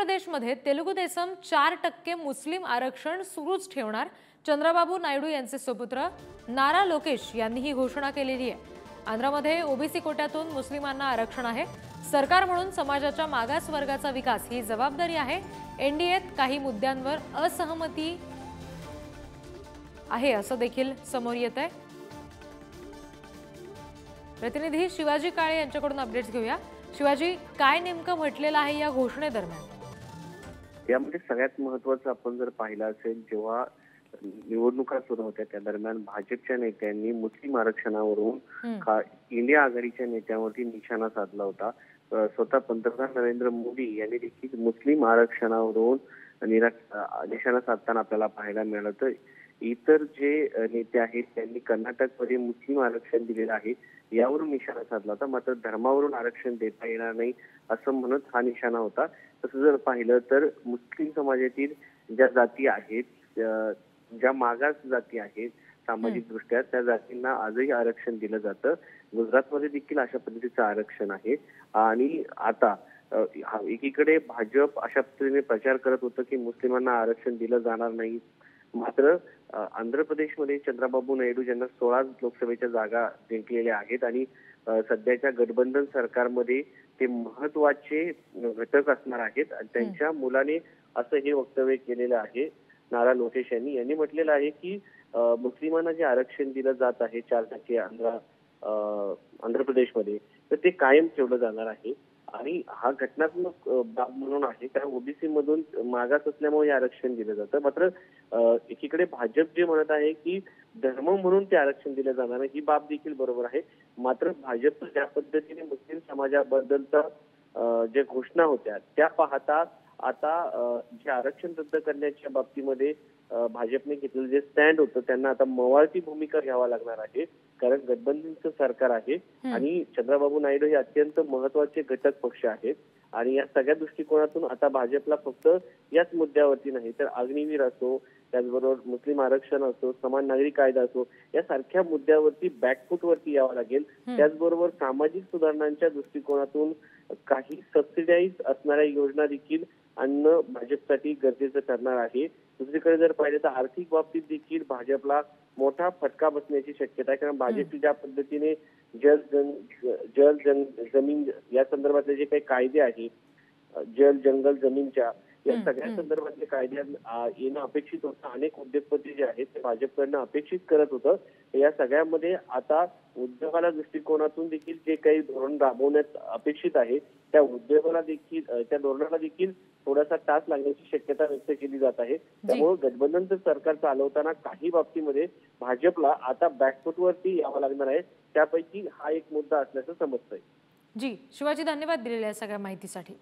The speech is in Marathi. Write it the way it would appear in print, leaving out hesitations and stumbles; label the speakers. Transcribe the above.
Speaker 1: प्रदेशमध्ये तेलुगु देसम 4% मुस्लिम आरक्षण सुरूच ठेवणार। चंद्रबाबू नायडू यांचे सुपुत्र नारा लोकेश यांनी ही घोषणा केलेली आहे। आंध्रमध्ये ओबीसी कोट्यातून मुस्लिमांना आरक्षण आहे। सरकार म्हणून समाजाच्या मागास वर्गाचा विकास ही जबाबदारी आहे। एनडीएत काही मुद्द्यांवर असहमती आहे असं देखील समोर येत आहे। प्रतिनिधी शिवाजी काळे यांच्याकडून अपडेट्स घेऊया। शिवाजी, काय नेमकं म्हटलेलं आहे या घोषणेदरम्यान?
Speaker 2: यामध्ये सगळ्यात महत्त्वाचं आपण जर पाहिलं असेल, जेव्हा निवडणुका सुरू होत्या त्या दरम्यान भाजपच्या नेत्यांनी मुस्लिम आरक्षणावरून इंडिया आघाडीच्या नेत्यांवरती निशाणा साधला होता। स्वतः पंतप्रधान नरेंद्र मोदी यांनी देखील मुस्लिम आरक्षणावरून निशाणा साधताना आपल्याला पाहायला मिळालं। तर इतर जे नेते आहेत त्यांनी कर्नाटकमध्ये मुस्लिम आरक्षण दिलेलं आहे यावरून निशाणा साधला होता। मात्र धर्मावरून आरक्षण देता येणार नाही असं म्हणत हा निशाणा होता। तसं जर पाहिलं तर मुस्लिम समाजातील ज्या जाती आहेत, ज्या मागास जाती आहेत सामाजिक दृष्ट्या, त्या जातींना आजही आरक्षण दिलं जातं। गुजरातमध्ये देखील अशा पद्धतीचं आरक्षण आहे। आणि आता एकीकडे भाजप अशा पद्धतीने प्रचार करत होतं की मुस्लिमांना आरक्षण दिलं जाणार नाही। मात्र आंध्र प्रदेशमध्ये चंद्रबाबू नायडू ज्यांना 16 लोकसभेच्या जागा जिंकलेल्या आहेत आणि सध्याच्या गठबंधन सरकारमध्ये ते महत्वाचे घटक असणार आहेत। त्यांच्या मुलाने असं हे वक्तव्य केलेलं आहे। नारा लोकेश यांनी म्हटलेलं आहे की मुस्लिमांना जे आरक्षण दिलं जात आहे 4% आंध्र प्रदेशमध्ये, तर ते कायम ठेवलं जाणार आहे। आणि हा घटनात्मक बाब म्हणून आहे, कारण ओबीसी मधून मागास असल्यामुळे आरक्षण दिलं जातं। मात्र एकीकडे भाजप जे म्हणत आहे की धर्म म्हणून ते आरक्षण दिलं जाणार नाही, ही बाब देखील बरोबर आहे। मात्र भाजप ज्या पद्धतीने मुस्लिम समाजाबद्दलच्या ज्या घोषणा होत्या त्या पाहता आता जे आरक्षण रद्द करण्याच्या बाबतीमध्ये भाजपने घेतलेलं जे स्टँड होतं त्यांना आता मवाळती भूमिका घ्यावा लागणार आहे, कारण गठबंधनचं सरकार आहे आणि चंद्रबाबू नायडू हे अत्यंत महत्वाचे घटक पक्ष आहेत। आणि या सगळ्या दृष्टिकोनातून आता भाजपला फक्त याच मुद्द्यावरती नाही तर अग्निवीर असो, त्याचबरोबर मुस्लिम आरक्षण असो, समान नागरी कायदा असो, या सारख्या मुद्द्यावरती बॅकफूटवरती यावं लागेल। त्याचबरोबर सामाजिक सुधारणांच्या दृष्टिकोनातून काही सबसिडाईज असणाऱ्या योजना देखील आणणं भाजपसाठी गरजेचं ठरणार आहे। दुसरीकडे जर पाहिलं तर आर्थिक बाबतीत देखील भाजपला मोठा फटका बसण्याची शक्यता आहे, कारण भाजपची ज्या पद्धतीने जमीन या संदर्भातले जे काही कायदे आहेत, जल जंगल जमीनच्या या सगळ्या संदर्भातले कायदे येणं अपेक्षित होतं। अनेक उद्योगपती जे आहेत ते भाजपकडनं अपेक्षित करत होतं। या सगळ्यामध्ये आता उद्योगाला दृष्टिकोनातून देखील जे काही धोरण राबवण्यात अपेक्षित आहे त्या धोरणाला देखील थोडासा टाच लागण्याची शक्यता व्यक्त केली जात आहे। त्यामुळे गठबंधनचं सरकार चालवताना काही बाबतीमध्ये भाजपला आता बॅकफूटवरती यावं लागणार आहे। त्यापैकी हा एक मुद्दा असल्याचं समजतंय।
Speaker 1: जी शिवाजी, धन्यवाद दिलेल्या सगळ्या माहितीसाठी।